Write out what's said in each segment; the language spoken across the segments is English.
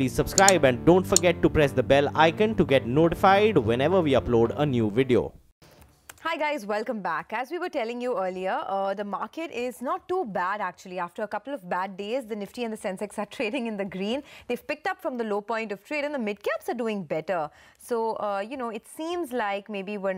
please subscribe and don't forget to press the bell icon to get notified whenever we upload a new video. Hi guys, welcome back. As we were telling you earlier, the market is not too bad actually. After a couple of bad days, the Nifty and the Sensex are trading in the green. They've picked up from the low point of trade and the mid-caps are doing better. So, you know, it seems like maybe we're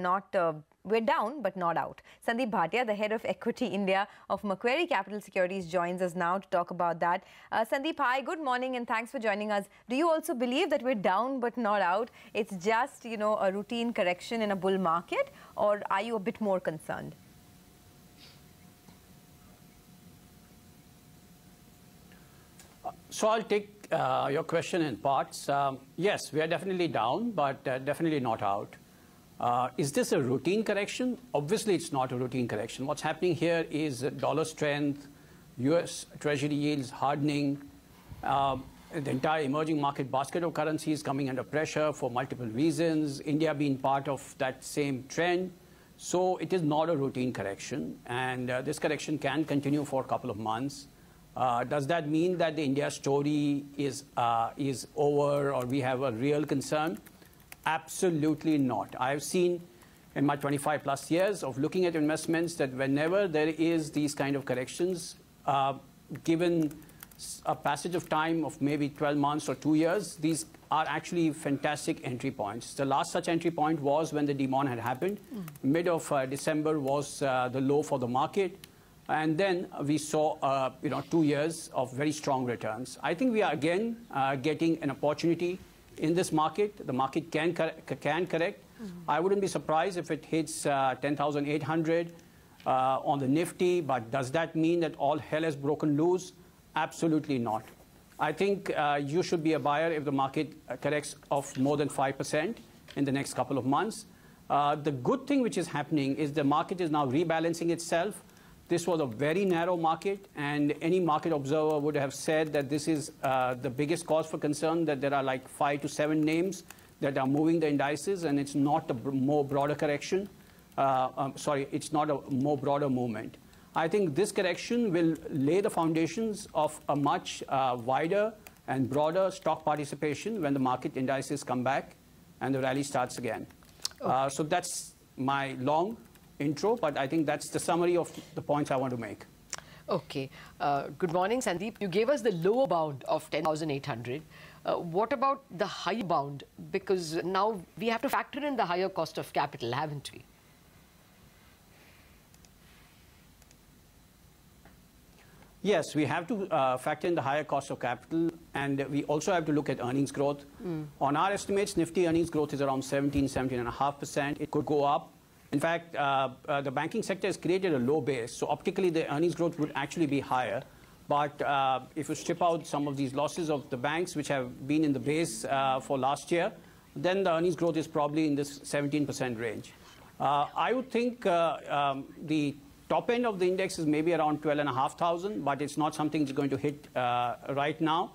down but not out. Sandeep Bhatia, the head of Equity India of Macquarie Capital Securities, joins us now to talk about that. Sandeep, hi, good morning and thanks for joining us. Do you also believe that we're down but not out? It's just, you know, a routine correction in a bull market, or are you a bit more concerned? So I'll take your question in parts. Yes, we are definitely down, but definitely not out. Is this a routine correction? Obviously, it's not a routine correction. What's happening here is dollar strength, US Treasury yields hardening, the entire emerging market basket of currencies coming under pressure for multiple reasons, India being part of that same trend. So it is not a routine correction, and this correction can continue for a couple of months. Does that mean that the India story is over or we have a real concern? Absolutely not. I've seen in my 25 plus years of looking at investments that whenever there is these kind of corrections, given a passage of time of maybe 12 months or 2 years, these are actually fantastic entry points. The last such entry point was when the demon had happened. Mid of December was the low for the market. And then we saw 2 years of very strong returns. I think we are again getting an opportunity in this market. The market can correct. I wouldn't be surprised if it hits 10,800 on the Nifty, but does that mean that all hell has broken loose? Absolutely not. I think you should be a buyer if the market corrects of more than 5% in the next couple of months. The good thing which is happening is the market is now rebalancing itself. This was a very narrow market, and any market observer would have said that this is the biggest cause for concern, that there are like 5 to 7 names that are moving the indices, and it's not a more broader correction. It's not a more broader movement. I think this correction will lay the foundations of a much wider and broader stock participation when the market indices come back and the rally starts again. Okay. So that's my long intro, but I think that's the summary of the points I want to make. Okay. Good morning, Sandeep. You gave us the lower bound of 10,800. What about the high bound? Because now we have to factor in the higher cost of capital, haven't we? Yes, we have to factor in the higher cost of capital, and we also have to look at earnings growth. On our estimates, Nifty earnings growth is around 17.5%. It could go up. In fact, the banking sector has created a low base, so optically the earnings growth would actually be higher. But if you strip out some of these losses of the banks which have been in the base for last year, then the earnings growth is probably in this 17% range. I would think the top end of the index is maybe around 12,500, but it's not something that's going to hit right now.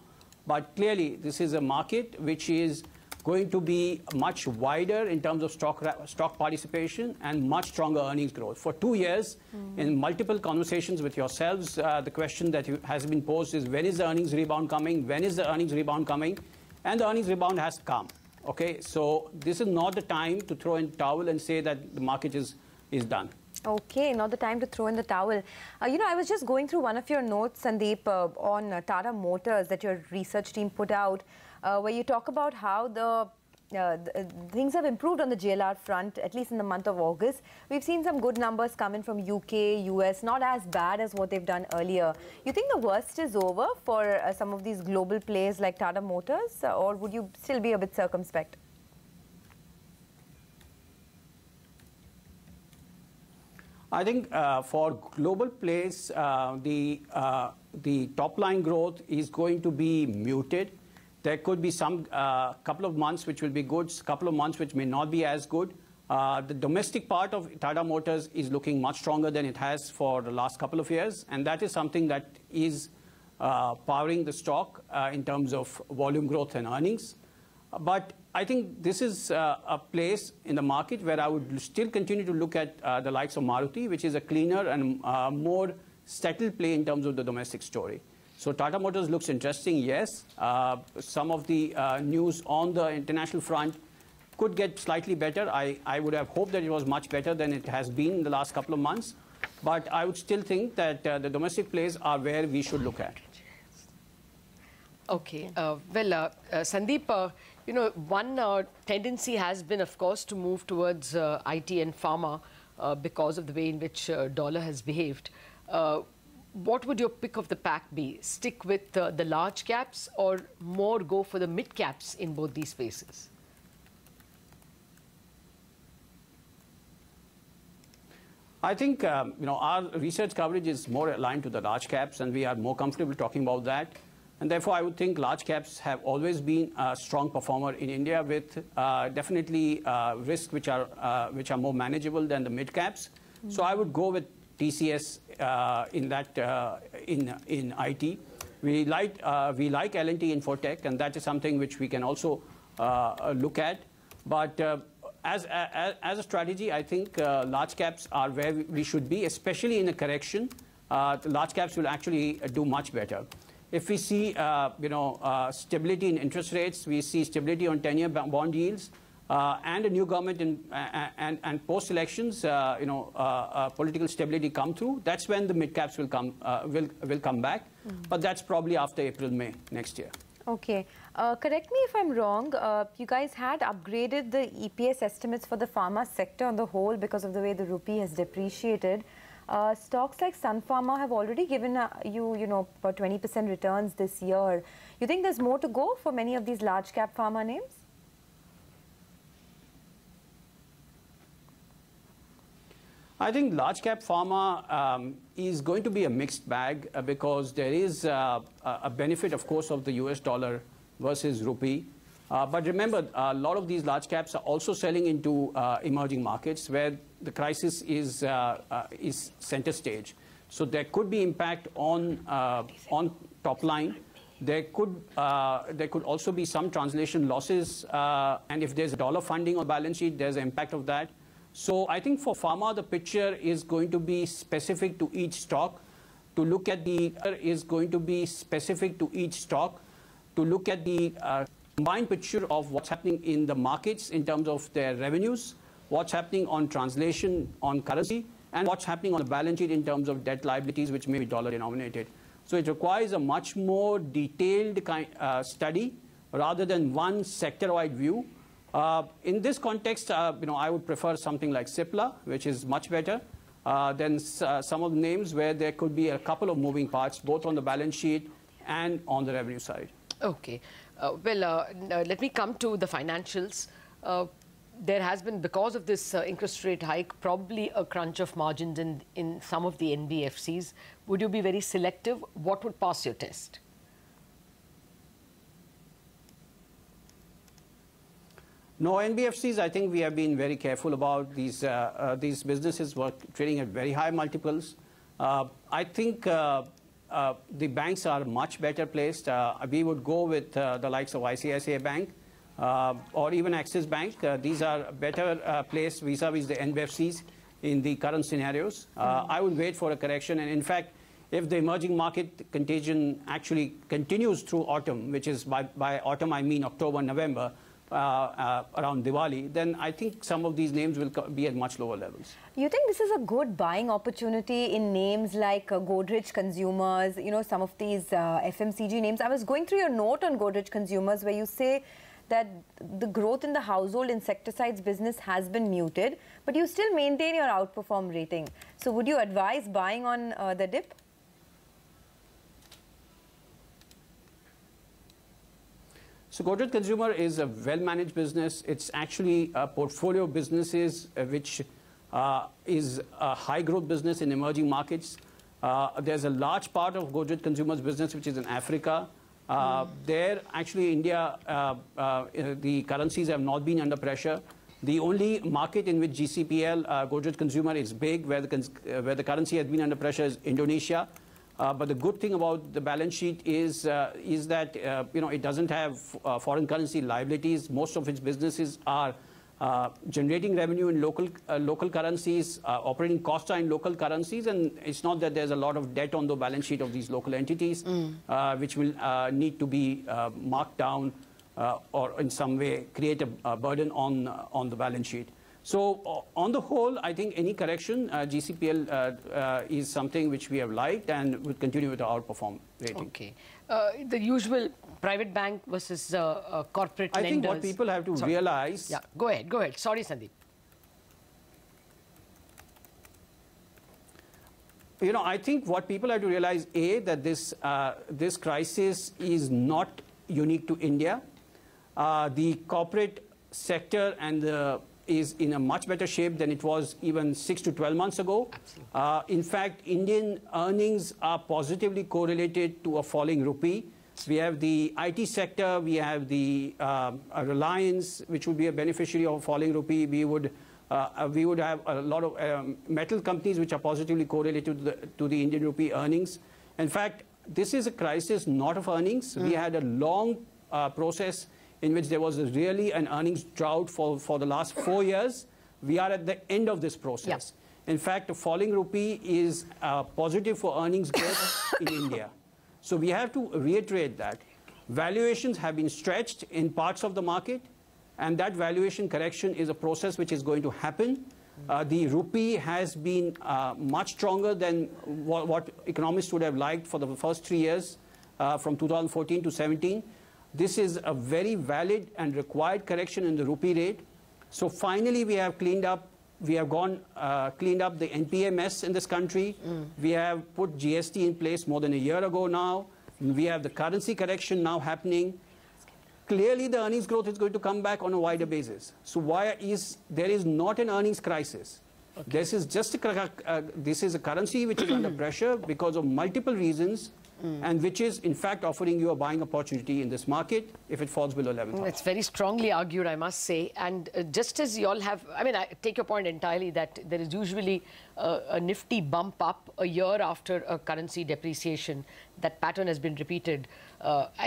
But clearly, this is a market which is going to be much wider in terms of stock participation and much stronger earnings growth. For 2 years, in multiple conversations with yourselves, the question that has been posed is, when is the earnings rebound coming? When is the earnings rebound coming? And the earnings rebound has come. Okay, so this is not the time to throw in the towel and say that the market is done. Okay, not the time to throw in the towel. You know, I was just going through one of your notes, Sandeep, on Tata Motors that your research team put out, where you talk about how the things have improved on the JLR front, at least in the month of August. We've seen some good numbers come in from UK, US, not as bad as what they've done earlier. You think the worst is over for some of these global players like Tata Motors, or would you still be a bit circumspect? I think for global plays, the top line growth is going to be muted. There could be some couple of months which will be good, couple of months which may not be as good. The domestic part of Tata Motors is looking much stronger than it has for the last couple of years, and that is something that is powering the stock in terms of volume growth and earnings. But I think this is a place in the market where I would still continue to look at the likes of Maruti, which is a cleaner and more settled play in terms of the domestic story. So Tata Motors looks interesting, yes. Some of the news on the international front could get slightly better. I would have hoped that it was much better than it has been in the last couple of months. But I would still think that the domestic plays are where we should look at. Okay. Sandeep, you know, one tendency has been, of course, to move towards IT and pharma because of the way in which dollar has behaved. What would your pick of the pack be? Stick with the large caps or more go for the mid caps in both these spaces? I think you know, our research coverage is more aligned to the large caps, and we are more comfortable talking about that. And therefore, I would think large caps have always been a strong performer in India, with definitely risks which are more manageable than the mid caps. So I would go with TCS in that in IT. We like L&T Infotech, and that is something which we can also look at. But as a strategy, I think large caps are where we should be, especially in a correction. Large caps will actually do much better. If we see you know, stability in interest rates, we see stability on 10-year bond yields, and a new government and post-elections, you know, political stability come through, that's when the mid caps will come back. But that's probably after April, May next year. Okay. Correct me if I'm wrong. You guys had upgraded the EPS estimates for the pharma sector on the whole because of the way the rupee has depreciated. Stocks like Sun Pharma have already given you know, 20% returns this year. You think there's more to go for many of these large cap pharma names? I think large cap pharma is going to be a mixed bag because there is a benefit, of course, of the US dollar versus rupee. But remember, a lot of these large caps are also selling into emerging markets where the crisis is center stage. So there could be impact on top line. There could also be some translation losses, and if there's dollar funding on balance sheet, there's an impact of that. So I think for pharma, the picture is going to be specific to each stock. To look at the combined picture of what's happening in the markets in terms of their revenues, what's happening on translation on currency, and what's happening on the balance sheet in terms of debt liabilities, which may be dollar denominated. So it requires a much more detailed study rather than one sector-wide view. In this context, you know, I would prefer something like Cipla, which is much better than some of the names where there could be a couple of moving parts, both on the balance sheet and on the revenue side. Okay. Let me come to the financials. There has been, because of this interest rate hike, probably a crunch of margins in some of the NBFCs. Would you be very selective? What would pass your test? No, NBFCs, I think we have been very careful about these businesses were trading at very high multiples. I think the banks are much better placed. We would go with the likes of ICICI Bank or even Axis Bank. These are better placed vis-a-vis the NBFCs in the current scenarios. I would wait for a correction. And in fact, if the emerging market contagion actually continues through autumn, which is by autumn I mean October, November, around Diwali, then I think some of these names will be at much lower levels. You think this is a good buying opportunity in names like Godrej Consumers, you know, some of these FMCG names? I was going through your note on Godrej Consumers where you say that the growth in the household insecticides business has been muted, but you still maintain your outperform rating. So would you advise buying on the dip? So Godrej Consumer is a well-managed business. It's actually a portfolio of businesses which is a high-growth business in emerging markets. There's a large part of Godrej Consumer's business which is in Africa. There, actually, India, the currencies have not been under pressure. The only market in which GCPL, Godrej Consumer, is big, where the currency has been under pressure, is Indonesia. But the good thing about the balance sheet is that you know, it doesn't have foreign currency liabilities. Most of its businesses are generating revenue in local currencies, operating costs are in local currencies, and it's not that there's a lot of debt on the balance sheet of these local entities, which will need to be marked down or in some way create a burden on the balance sheet. So on the whole, I think any correction, GCPL is something which we have liked and will continue with our outperform rating. Okay. The usual private bank versus corporate lenders. I think what people have to realize... Yeah, go ahead. Sorry, Sandeep. You know, I think what people have to realize, A, that this crisis is not unique to India. The corporate sector is in a much better shape than it was even 6 to 12 months ago. In fact, Indian earnings are positively correlated to a falling rupee. We have the IT sector, we have the Reliance, which would be a beneficiary of a falling rupee. We would have a lot of metal companies which are positively correlated to the Indian rupee earnings. In fact, this is a crisis not of earnings. We had a long process in which there was really an earnings drought for the last 4 years. We are at the end of this process. Yeah. In fact, a falling rupee is positive for earnings growth in India. So we have to reiterate that. Valuations have been stretched in parts of the market, and that valuation correction is a process which is going to happen. The rupee has been much stronger than what economists would have liked for the first 3 years, from 2014 to 17. This is a very valid and required correction in the rupee rate. So finally, we have cleaned up. We have cleaned up the NPA mess in this country. We have put GST in place more than a year ago now. We have the currency correction now happening. Clearly, the earnings growth is going to come back on a wider basis. So there is not an earnings crisis. Okay. This is just this is a currency which is under pressure because of multiple reasons. And which is, in fact, offering you a buying opportunity in this market if it falls below 11,000. It's very strongly argued, I must say. And just as you all have, I mean, I take your point entirely that there is usually a nifty bump up a year after a currency depreciation. That pattern has been repeated.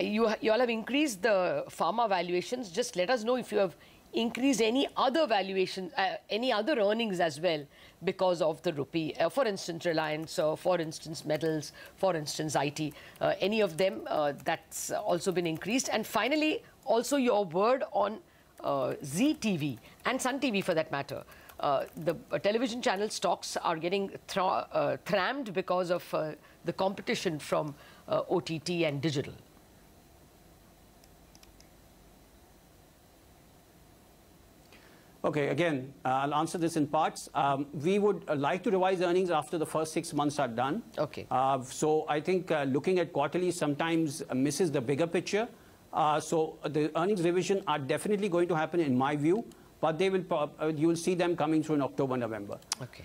You all have increased the pharma valuations. Just let us know if you have increased any other valuation, any other earnings as well because of the rupee. For instance, Reliance, for instance, metals, for instance, IT. Any of them, that's also been increased. And finally, also your word on Zee TV and Sun TV for that matter. The television channel stocks are getting trammed because of the competition from OTT and digital. Okay, again, I'll answer this in parts. We would like to revise earnings after the first 6 months are done. Okay. So I think looking at quarterly sometimes misses the bigger picture. So the earnings revision are definitely going to happen in my view, but they will you will see them coming through in October, November. Okay.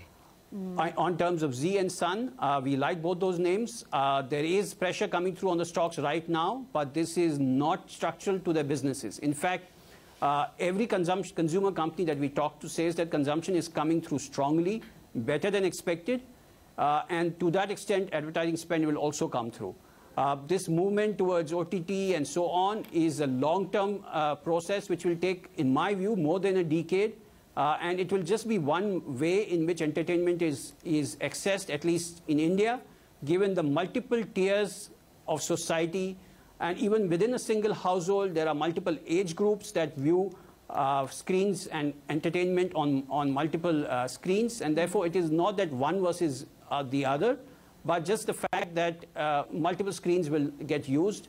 On terms of Zee and Sun, we like both those names. There is pressure coming through on the stocks right now, but this is not structural to their businesses. In fact, every consumer company that we talk to says that consumption is coming through strongly, better than expected. And to that extent, advertising spend will also come through. This movement towards OTT and so on is a long-term process which will take, in my view, more than a decade. And it will just be one way in which entertainment is accessed, at least in India, given the multiple tiers of society. And even within a single household, there are multiple age groups that view screens and entertainment on multiple screens. And therefore, it is not that one versus the other, but just the fact that multiple screens will get used.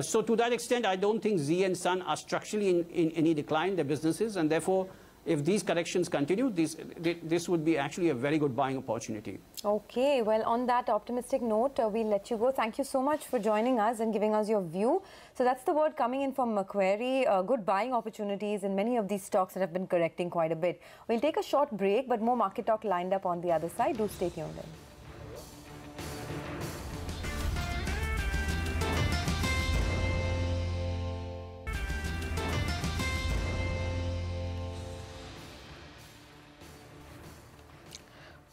So to that extent, I don't think Zee and Sun are structurally in any decline, their businesses. And therefore, if these corrections continue, this would be actually a very good buying opportunity. Okay, well, on that optimistic note, we'll let you go. Thank you so much for joining us and giving us your view. So that's the word coming in from Macquarie. Good buying opportunities in many of these stocks that have been correcting quite a bit. We'll take a short break, but more market talk lined up on the other side. Do stay tuned in.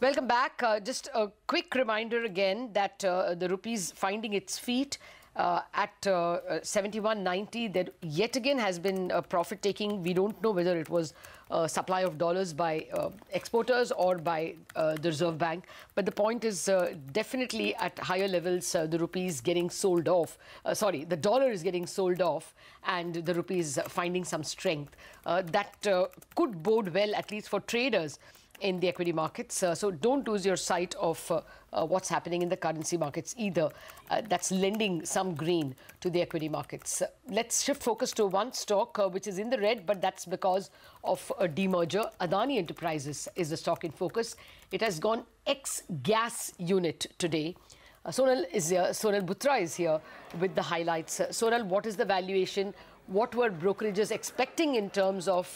Welcome back. Just a quick reminder again that the rupee is finding its feet At 71.90, there yet again has been profit taking. We don't know whether it was supply of dollars by exporters or by the Reserve Bank. But the point is definitely at higher levels, the rupee is getting sold off. The dollar is getting sold off and the rupee is finding some strength. That could bode well, at least for traders in the equity markets. So don't lose your sight of what's happening in the currency markets either. That's lending some green to the equity markets. Let's shift focus to one stock which is in the red, but that's because of a demerger. Adani Enterprises is the stock in focus. It has gone ex-gas unit today. Sonal is here. Sonal Bhutra is here with the highlights. Sonal, what is the valuation? What were brokerages expecting in terms of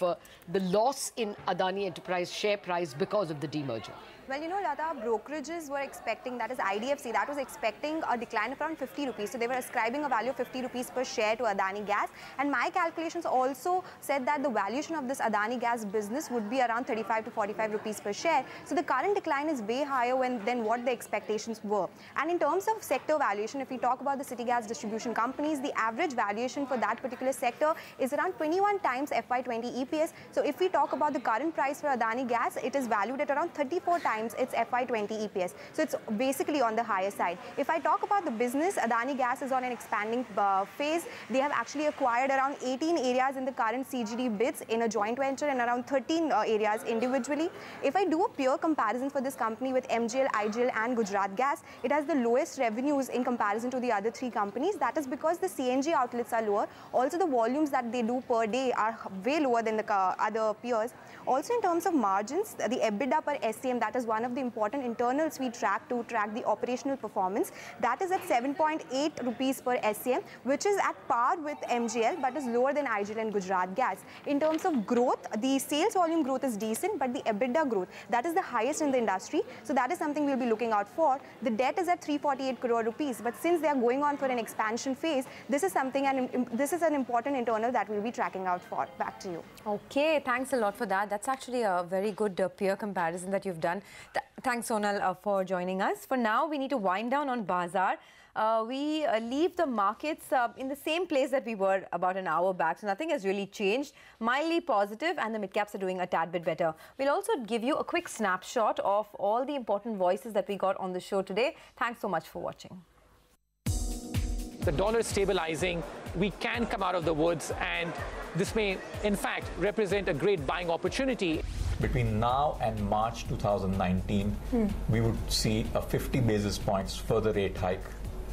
the loss in Adani Enterprise share price because of the demerger? Well, you know, Lata, brokerages were expecting, that is IDFC, that was expecting a decline of around 50 rupees. So they were ascribing a value of 50 rupees per share to Adani Gas. And my calculations also said that the valuation of this Adani Gas business would be around 35 to 45 rupees per share. So the current decline is way higher than what the expectations were. And in terms of sector valuation, if we talk about the city gas distribution companies, the average valuation for that particular sector is around 21 times FY20 EPS. So if we talk about the current price for Adani Gas, it is valued at around 34 times its FY20 EPS. So it's basically on the higher side. If I talk about the business, Adani Gas is on an expanding phase. They have actually acquired around 18 areas in the current CGD bids in a joint venture and around 13 areas individually. If I do a pure comparison for this company with MGL, IGL and Gujarat Gas, it has the lowest revenues in comparison to the other three companies. That is because the CNG outlets are lower. Also, the volumes that they do per day are way lower than the other peers. Also, in terms of margins, the EBITDA per SCM, that is one of the important internals we track to track the operational performance. That is at 7.8 rupees per SCM, which is at par with MGL, but is lower than IGL and Gujarat Gas. In terms of growth, the sales volume growth is decent, but the EBITDA growth, that is the highest in the industry. So that is something we'll be looking out for. The debt is at 348 crore rupees, but since they are going on for an expansion phase, this is something, and this is an important internal that we'll be tracking out for. Back to you. Okay, thanks a lot for that. That's actually a very good peer comparison that you've done. Thanks, Sonal, for joining us. For now, we need to wind down on Bazaar. We leave the markets in the same place that we were about an hour back. So nothing has really changed. Mildly positive, and the mid-caps are doing a tad bit better. We'll also give you a quick snapshot of all the important voices that we got on the show today. Thanks so much for watching. The dollar is stabilizing. We can come out of the woods, and this may, in fact, represent a great buying opportunity. Between now and March 2019, we would see a 50 basis points further rate hike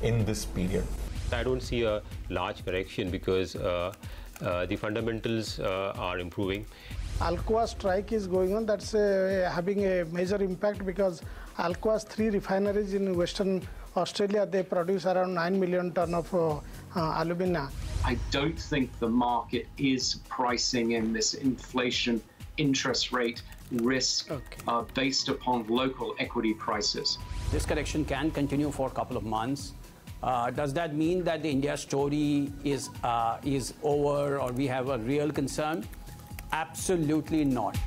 in this period. I don't see a large correction because the fundamentals are improving. Alcoa strike is going on. That's having a major impact because Alcoa's 3 refineries in Western Australia, they produce around 9 million ton of alumina. I don't think the market is pricing in this inflation interest rate risk based upon local equity prices. This correction can continue for a couple of months. Does that mean that the India story is over or we have a real concern? Absolutely not.